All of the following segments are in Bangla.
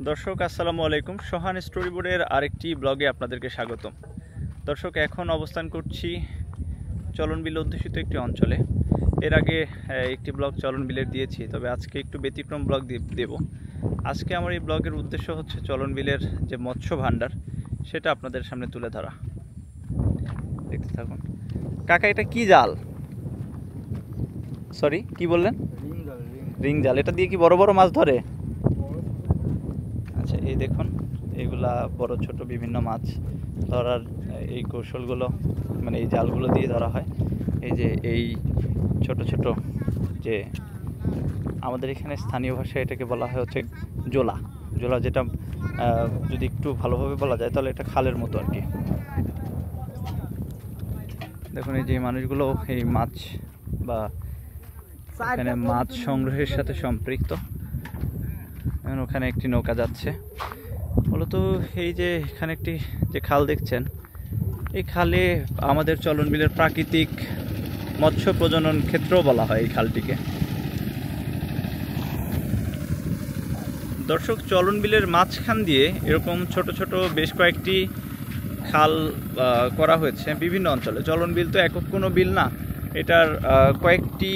দর্শক আসসালামু আলাইকুম। সোহান স্টোরিবোর্ডের আরেকটি ব্লগে আপনাদেরকে স্বাগতম। দর্শক, এখন অবস্থান করছি চলনবিল অধ্যুষিত একটি অঞ্চলে। এর আগে একটি ব্লগ চলনবিলের দিয়েছি, তবে আজকে একটু ব্যতিক্রম ব্লগ দেব। আজকে আমার এই ব্লগের উদ্দেশ্য হচ্ছে চলনবিলের যে মৎস্য ভাণ্ডার সেটা আপনাদের সামনে তুলে ধরা। দেখতে থাকুন। কাকা, এটা কি জাল? সরি, কি বললেন? রিং জাল। এটা দিয়ে কি বড় বড় মাছ ধরে? আচ্ছা, এই দেখুন, এগুলা বড় ছোট বিভিন্ন মাছ ধরার এই কৌশলগুলো, মানে এই জালগুলো দিয়ে ধরা হয়। এই যে এই ছোট ছোট যে আমাদের এখানে স্থানীয় ভাষায় এটাকে বলা হয় হচ্ছে জোলা। জোলা, যেটা যদি একটু ভালোভাবে বলা যায় তাহলে এটা খালের মতো আর কি। দেখুন, এই যে মানুষগুলো এই মাছ বা এখানে মাছ সংগ্রহের সাথে সম্পৃক্ত। ওখানে একটি নৌকা যাচ্ছে। মূলত এই যে এখানে একটি যে খাল দেখছেন, এই খালে আমাদের চলনবিলের প্রাকৃতিক মৎস্য প্রজনন ক্ষেত্রও বলা হয় এই খালটিকে। দর্শক, চলনবিলের মাঝখান দিয়ে এরকম ছোট ছোট বেশ কয়েকটি খাল করা হয়েছে বিভিন্ন অঞ্চলে। চলনবিল তো একক কোনো বিল না, এটার কয়েকটি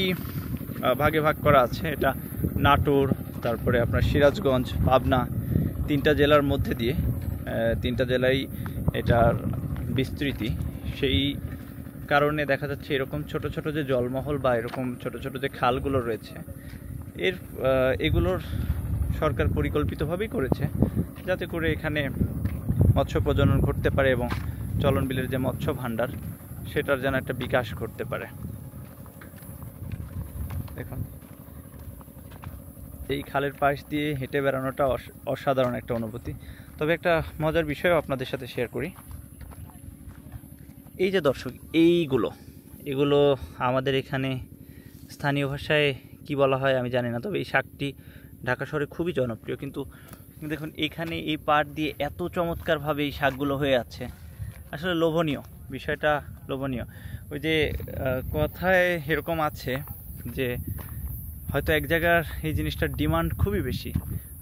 ভাগে ভাগ করা আছে। এটা নাটোর, তারপরে আপনার সিরাজগঞ্জ, পাবনা, তিনটা জেলার মধ্যে দিয়ে, তিনটা জেলায় এটার বিস্তৃতি। সেই কারণে দেখা যাচ্ছে এরকম ছোট ছোট যে জলমহল বা এরকম ছোট ছোট যে খালগুলো রয়েছে, এগুলোর সরকার পরিকল্পিতভাবেই করেছে যাতে করে এখানে মৎস্য প্রজনন ঘটতে পারে এবং চলনবিলের যে মৎস্য ভাণ্ডার সেটার যেন একটা বিকাশ ঘটতে পারে। দেখুন, এই খালের পাশ দিয়ে হেঁটে বেড়ানোটা অসাধারণ একটা অনুভূতি। তবে একটা মজার বিষয়ও আপনাদের সাথে শেয়ার করি। এই যে দর্শক, এগুলো আমাদের এখানে স্থানীয় ভাষায় কি বলা হয় আমি জানি না, তবে এই শাকটি ঢাকা শহরে খুবই জনপ্রিয়। কিন্তু দেখুন, এখানে এই পাড় দিয়ে এত চমৎকারভাবে এই শাকগুলো হয়ে আছে, আসলে লোভনীয়, বিষয়টা লোভনীয়। ওই যে কথায় এরকম আছে যে হয়তো এক জায়গার এই জিনিসটার ডিমান্ড খুবই বেশি,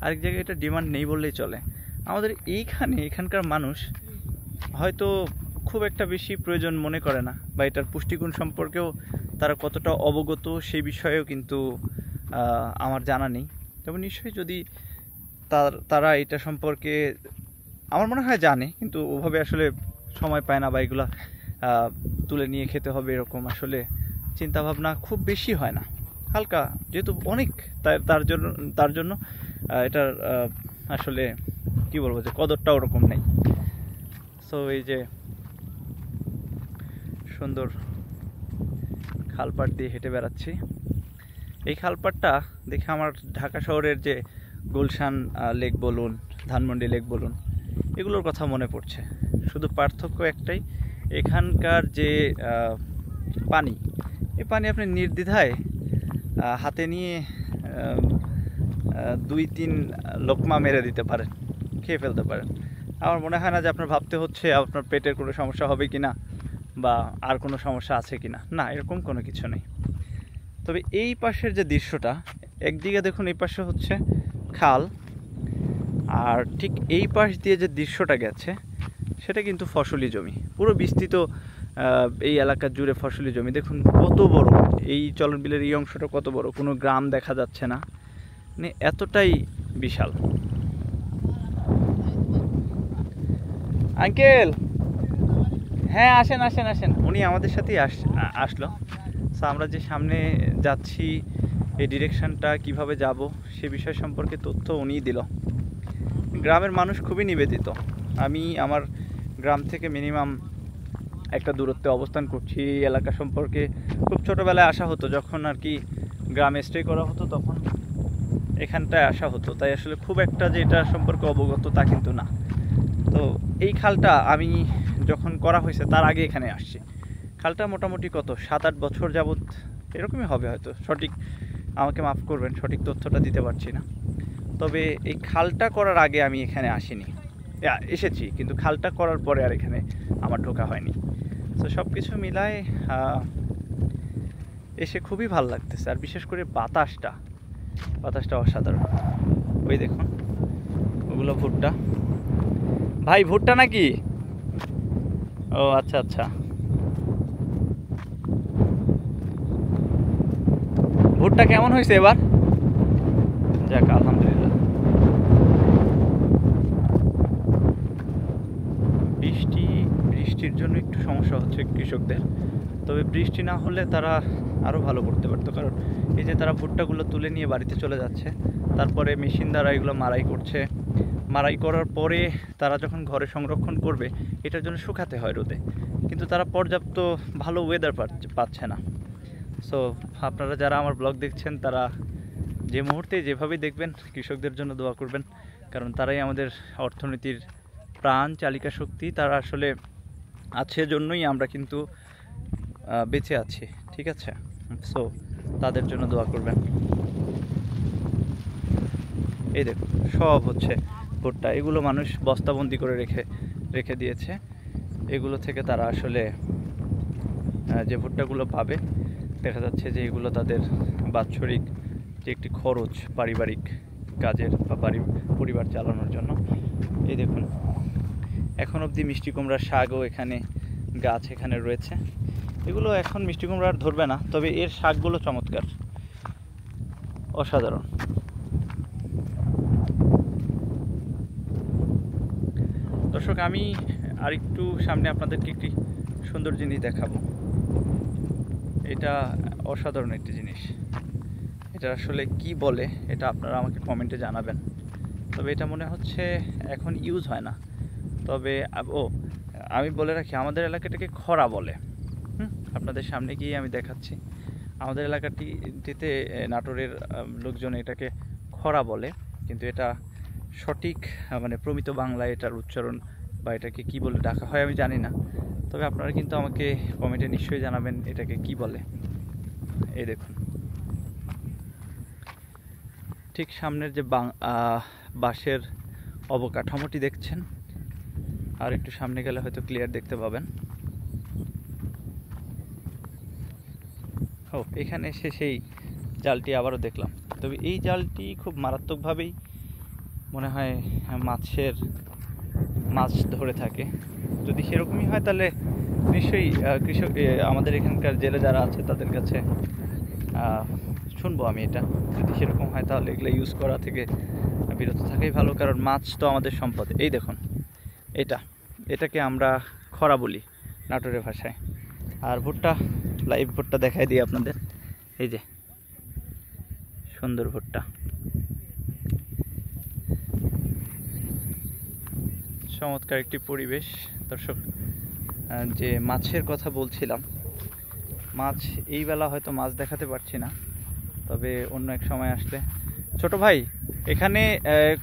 আরেক জায়গায় এটা ডিমান্ড নেই বললেই চলে। আমাদের এখানকার মানুষ হয়তো খুব একটা বেশি প্রয়োজন মনে করে না, বা এটার পুষ্টিগুণ সম্পর্কেও তারা কতটা অবগত সেই বিষয়েও কিন্তু আমার জানা নেই। তবে নিশ্চয়ই যদি তারা এটা সম্পর্কে আমার মনে হয় জানে, কিন্তু ওভাবে আসলে সময় পায় না, বা এগুলা তুলে নিয়ে খেতে হবে এরকম আসলে চিন্তাভাবনা খুব বেশি হয় না। হালকা যেহেতু অনেক, তার জন্য এটার আসলে কি বলবো যে কদরটা ওরকম নেই। সো এই যে সুন্দর খালপাড় দিয়ে হেঁটে বেড়াচ্ছি, এই খালপাড়টা দেখে আমার ঢাকা শহরের যে গুলশান লেক বলুন, ধানমন্ডি লেক বলুন, এগুলোর কথা মনে পড়ছে। শুধু পার্থক্য একটাই, এখানকার যে পানি, এই পানি আপনি নির্দ্বিধায় হাতে নিয়ে 2-3 লোকমা মেরে দিতে পারেন, খেয়ে ফেলতে পারেন। আমার মনে হয় না যে আপনার ভাবতে হচ্ছে আপনার পেটের কোনো সমস্যা হবে কি না, বা আর কোনো সমস্যা আছে কি না। না, এরকম কোনো কিছু নেই। তবে এই পাশের যে দৃশ্যটা, একদিকে দেখুন এই পাশে হচ্ছে খাল, আর ঠিক এই পাশ দিয়ে যে দৃশ্যটা গেছে সেটা কিন্তু ফসলি জমি, পুরো বিস্তৃত এই এলাকা জুড়ে ফসলি জমি। দেখুন কত বড় এই চলনবিলের এই অংশটা, কত বড়, কোনো গ্রাম দেখা যাচ্ছে না, মানে এতটাই বিশাল। আঙ্কেল, হ্যাঁ আসেন আসেন আসেন, উনি আমাদের সাথেই আসলো। সো আমরা যে সামনে যাচ্ছি, এই ডিরেকশনটা কিভাবে যাব সে বিষয় সম্পর্কে তথ্য উনিই দিল। গ্রামের মানুষ খুবই নিবেদিত। আমি আমার গ্রাম থেকে মিনিমাম একটা দূরত্বে অবস্থান করছি। এই এলাকা সম্পর্কে খুব ছোটোবেলায় আসা হতো, যখন আর কি গ্রামে স্টে করা হতো তখন এখানটায় আসা হতো, তাই আসলে খুব একটা যে এটা সম্পর্কে অবগত তা কিন্তু না। তো এই খালটা আমি যখন করা হয়েছে তার আগে এখানে আসছি। খালটা মোটামুটি কত 7-8 বছর যাবৎ এরকমই হবে হয়তো, সঠিক আমাকে মাফ করবেন, সঠিক তথ্যটা দিতে পারছি না। তবে এই খালটা করার আগে আমি এখানে আসিনি, এসেছি, কিন্তু খালটা করার পরে আর এখানে আমার ঢোকা হয়নি। তো সব কিছু মিলায় এসে খুবই ভালো লাগতেছে, আর বিশেষ করে বাতাসটা অসাধারণ। ওই দেখুন, ওগুলো এগুলো ভুট্টা। ভাই ভুট্টা নাকি? ও আচ্ছা আচ্ছা, ভুট্টা কেমন হয়েছে এবার? যাক আলহামদুলিল্লাহ। বৃষ্টির জন্য একটু সমস্যা হচ্ছে কৃষকদের, তবে বৃষ্টি না হলে তারা আরও ভালো করতে পারতো। কারণ এই যে তারা ভুট্টাগুলো তুলে নিয়ে বাড়িতে চলে যাচ্ছে, তারপরে মেশিন দ্বারা এগুলো মাড়াই করছে, মাড়াই করার পরে তারা যখন ঘরে সংরক্ষণ করবে এটার জন্য শুকাতে হয় রোদে, কিন্তু তারা পর্যাপ্ত ভালো ওয়েদার পাচ্ছে না। সো আপনারা যারা আমার ব্লগ দেখছেন তারা যে মুহূর্তে যেভাবেই দেখবেন কৃষকদের জন্য দোয়া করবেন, কারণ তারাই আমাদের অর্থনীতির প্রাণ চালিকা শক্তি। তারা আসলে আছে জন্যই আমরা কিন্তু বেঁচে আছি, ঠিক আছে? সো তাদের জন্য দোয়া করবেন। এই দেখুন সব হচ্ছে ভুট্টা, এগুলো মানুষ বস্তাবন্দি করে রেখে দিয়েছে। এগুলো থেকে তারা আসলে যে ভুট্টাগুলো পাবে, দেখা যাচ্ছে যে এগুলো তাদের বাৎসরিক যে একটি খরচ পারিবারিক কাজের বা পরিবার চালানোর জন্য। এই দেখুন এখন অবধি মিষ্টি কুমড়ার শাকও এখানে গাছ এখানে রয়েছে। এগুলো এখন মিষ্টি কুমড়া আর ধরবে না, তবে এর শাকগুলো চমৎকার, অসাধারণ। দর্শক আমি আরেকটু সামনে আপনাদেরকে একটি সুন্দর জিনিস দেখাবো। এটা অসাধারণ একটি জিনিস, এটা আসলে কি বলে এটা আপনারা আমাকে কমেন্টে জানাবেন। তবে এটা মনে হচ্ছে এখন ইউজ হয় না, তবে আমি বলে রাখি আমাদের এলাকাটাকে খরা বলে। আপনাদের সামনে গিয়ে আমি দেখাচ্ছি, আমাদের এলাকাটিতে নাটোরের লোকজন এটাকে খরা বলে, কিন্তু এটা সঠিক মানে প্রমিত বাংলায় এটার উচ্চারণ বা এটাকে কি বলে ডাকা হয় আমি জানি না। তবে আপনারা কিন্তু আমাকে কমেন্টে নিশ্চয়ই জানাবেন এটাকে কি বলে। এই দেখুন ঠিক সামনের যে বাঁশের অবকাঠামোটি দেখছেন, আর একটু সামনে গেলে হয়তো ক্লিয়ার দেখতে পাবেন। এখানে এসে সেই জালটি আবারও দেখলাম। তবে এই জালটি খুব মারাত্মকভাবেই মনে হয় মাছ ধরে থাকে। যদি সেরকমই হয় তাহলে নিশ্চয়ই আমাদের এখানকার জেলে যারা আছে তাদের কাছে শুনবো আমি এটা। যদি সেরকম হয় তাহলে এগুলো ইউজ করা থেকে বিরত থাকাই ভালো, কারণ মাছ তো আমাদের সম্পদ। এই দেখুন এটাকে আমরা খরা বলি নাটোরের ভাষায়। আর ভুট্টা, লাইভ ভুট্টা দেখাই দিই আপনাদের। এই যে সুন্দর ভুট্টা, চমৎকার একটি পরিবেশ। দর্শক যে মাছের কথা বলছিলাম, মাছ এই বেলা হয়তো মাছ দেখাতে পারছি না, তবে অন্য এক সময় আসলে। ছোট ভাই এখানে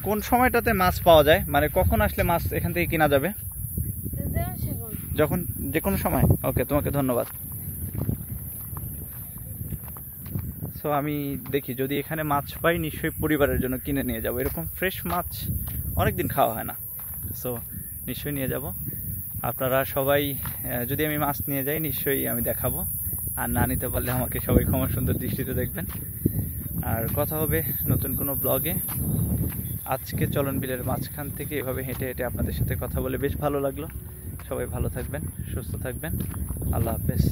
কোন সময়টাতে মাছ পাওয়া যায়, মানে কখন আসলে মাছ এখান থেকে কেনা যাবে? যখন, যে কোনো সময়। ওকে, তোমাকে ধন্যবাদ। সো আমি দেখি যদি এখানে মাছ পাই নিশ্চয়ই পরিবারের জন্য কিনে নিয়ে যাব। এরকম ফ্রেশ মাছ অনেকদিন খাওয়া হয় না, সো নিশ্চয়ই নিয়ে যাব। আপনারা সবাই যদি আমি মাছ নিয়ে যাই নিশ্চয়ই আমি দেখাবো, আর না নিতে পারলে আমাকে সবাই ক্ষমা সুন্দর দৃষ্টিতে দেখবেন। আর কথা হবে নতুন কোনো ব্লগে। আজকে চলন বিলের মাঝখান থেকে এভাবে হেঁটে হেঁটে আপনাদের সাথে কথা বলে বেশ ভালো লাগলো। সবাই ভালো থাকবেন, সুস্থ থাকবেন, আল্লাহ হাফেজ।